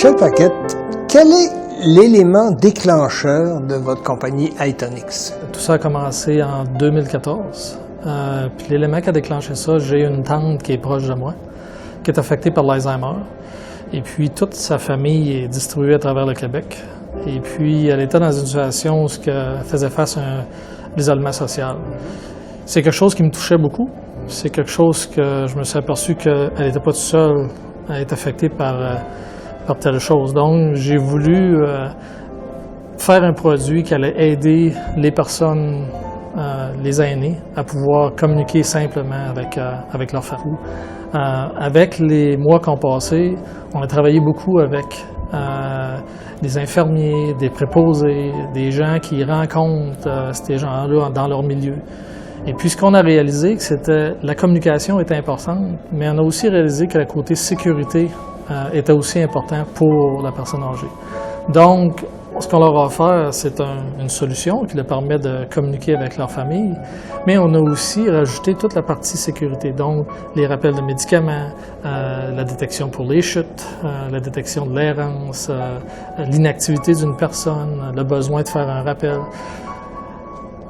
Michel Paquette, quel est l'élément déclencheur de votre compagnie Itonix? Tout ça a commencé en 2014. Puis l'élément qui a déclenché ça, j'ai une tante qui est proche de moi, qui est affectée par l'Alzheimer. Et puis toute sa famille est distribuée à travers le Québec. Et puis elle était dans une situation où elle faisait face à l'isolement social. C'est quelque chose qui me touchait beaucoup. C'est quelque chose que je me suis aperçu qu'elle n'était pas toute seule à être affectée par telle chose. Donc, j'ai voulu faire un produit qui allait aider les personnes, les aînés, à pouvoir communiquer simplement avec leur famille. Avec les mois qui ont passé, on a travaillé beaucoup avec des infirmiers, des préposés, des gens qui rencontrent ces gens-là dans leur milieu. Et puis, ce qu'on a réalisé, c'était la communication était importante, mais on a aussi réalisé que le côté sécurité était aussi important pour la personne âgée. Donc, ce qu'on leur a offert, c'est une solution qui leur permet de communiquer avec leur famille, mais on a aussi rajouté toute la partie sécurité, donc les rappels de médicaments, la détection pour les chutes, la détection de l'errance, l'inactivité d'une personne, le besoin de faire un rappel.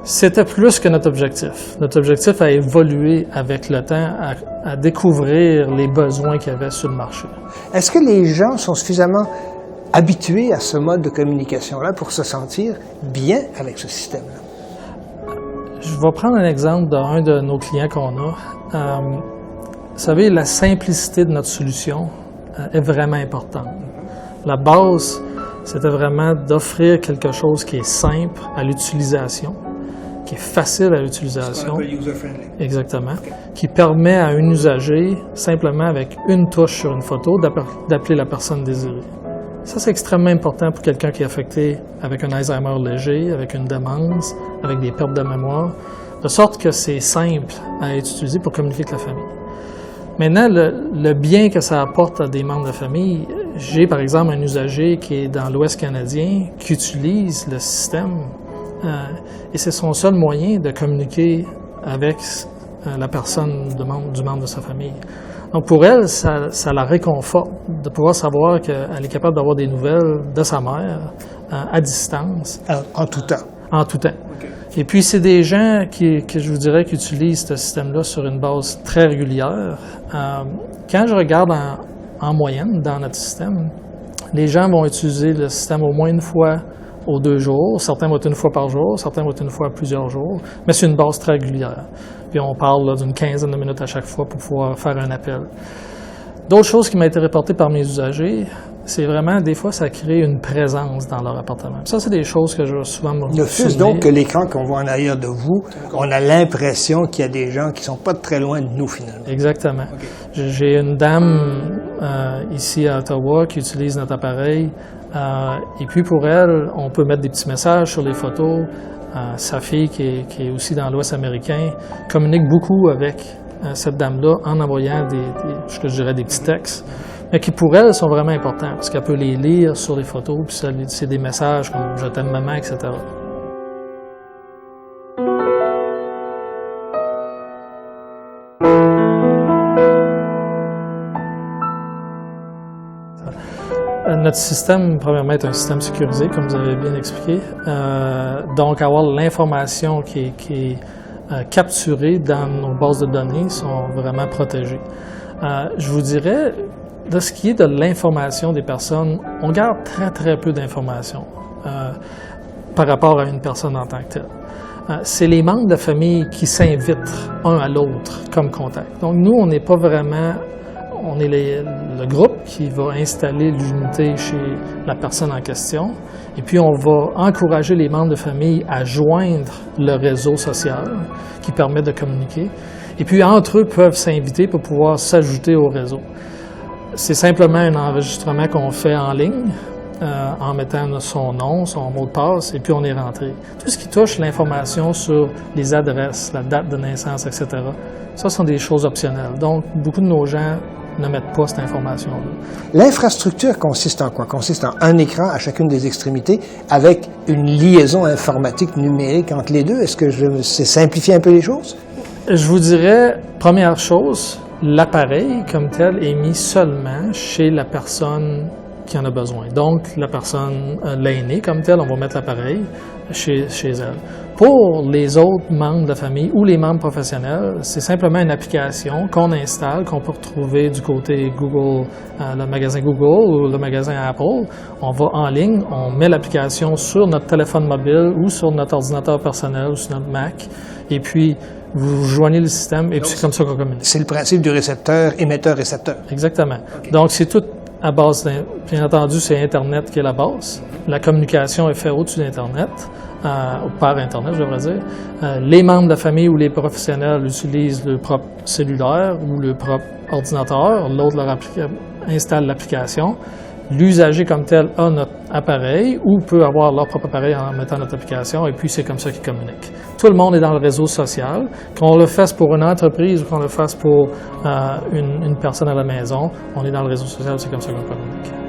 C'était plus que notre objectif. Notre objectif a évolué avec le temps à découvrir les besoins qu'il y avait sur le marché. Est-ce que les gens sont suffisamment habitués à ce mode de communication-là pour se sentir bien avec ce système-là? Je vais prendre un exemple d'un de nos clients qu'on a. Vous savez, la simplicité de notre solution est vraiment importante. La base, c'était vraiment d'offrir quelque chose qui est simple à l'utilisation, qui est facile à l'utilisation. Exactement. Okay. Qui permet à un usager, simplement avec une touche sur une photo, d'appeler la personne désirée. Ça, c'est extrêmement important pour quelqu'un qui est affecté avec un Alzheimer léger, avec une démence, avec des pertes de mémoire, de sorte que c'est simple à être utilisé pour communiquer avec la famille. Maintenant, le bien que ça apporte à des membres de la famille, j'ai par exemple un usager qui est dans l'Ouest canadien, qui utilise le système, et c'est son seul moyen de communiquer avec la personne du membre de sa famille. Donc pour elle, ça la réconforte de pouvoir savoir qu'elle est capable d'avoir des nouvelles de sa mère à distance. En tout temps. En tout temps. Okay. Et puis c'est des gens que je vous dirais qui utilisent ce système-là sur une base très régulière. Quand je regarde en moyenne dans notre système, les gens vont utiliser le système au moins une fois aux 2 jours, certains vont être une fois par jour, certains vont être une fois plusieurs jours, mais c'est une base très régulière. Puis on parle d'une quinzaine de minutes à chaque fois pour pouvoir faire un appel. D'autres choses qui m'ont été reportées par mes usagers, c'est vraiment, des fois, ça crée une présence dans leur appartement. Ça, c'est des choses que je vais souvent me Le fait donc que l'écran qu'on voit en arrière de vous, on a l'impression qu'il y a des gens qui sont pas très loin de nous, finalement. Exactement. Okay. J'ai une dame ici à Ottawa qui utilise notre appareil. Et puis pour elle, on peut mettre des petits messages sur les photos. Sa fille, qui est aussi dans l'Ouest américain, communique beaucoup avec cette dame-là en envoyant je dirais des petits textes, mais qui pour elle sont vraiment importants parce qu'elle peut les lire sur les photos, puis c'est des messages comme « je t'aime maman », etc. Notre système, premièrement, est un système sécurisé, comme vous avez bien expliqué. Donc, avoir l'information qui est capturée dans nos bases de données sont vraiment protégées. Je vous dirais, de ce qui est de l'information des personnes, on garde très, très peu d'informations par rapport à une personne en tant que telle. C'est les membres de la famille qui s'invitent un à l'autre comme contact. Donc, nous, on n'est pas vraiment... On est le groupe qui va installer l'unité chez la personne en question. Et puis, on va encourager les membres de famille à joindre le réseau social qui permet de communiquer. Et puis, entre eux, peuvent s'inviter pour pouvoir s'ajouter au réseau. C'est simplement un enregistrement qu'on fait en ligne en mettant son nom, son mot de passe, et puis on est rentré. Tout ce qui touche l'information sur les adresses, la date de naissance, etc., ça sont des choses optionnelles. Donc, beaucoup de nos gens ne mettent pas cette information-là. L'infrastructure consiste en quoi? Consiste en un écran à chacune des extrémités avec une liaison informatique numérique entre les deux. Est-ce que c'est simplifier un peu les choses? Je vous dirais, première chose, l'appareil comme tel est mis seulement chez la personne qui en a besoin. Donc, la personne, l'aînée comme telle, on va mettre l'appareil chez elle. Pour les autres membres de la famille ou les membres professionnels, c'est simplement une application qu'on installe, qu'on peut retrouver du côté Google, le magasin Google ou le magasin Apple. On va en ligne, on met l'application sur notre téléphone mobile ou sur notre ordinateur personnel ou sur notre Mac, et puis vous joignez le système et puis c'est comme ça qu'on communique. C'est le principe du récepteur, émetteur-récepteur. Exactement. Okay. Donc, c'est tout à base, bien entendu, c'est Internet qui est la base. La communication est faite au-dessus d'Internet, par Internet, je devrais dire. Les membres de la famille ou les professionnels utilisent le propre cellulaire ou le propre ordinateur. L'autre installe l'application. L'usager comme tel a notre appareil ou peut avoir leur propre appareil en mettant notre application, et puis c'est comme ça qu'ils communiquent. Tout le monde est dans le réseau social. Qu'on le fasse pour une entreprise ou qu'on le fasse pour une personne à la maison, on est dans le réseau social, c'est comme ça qu'on communique.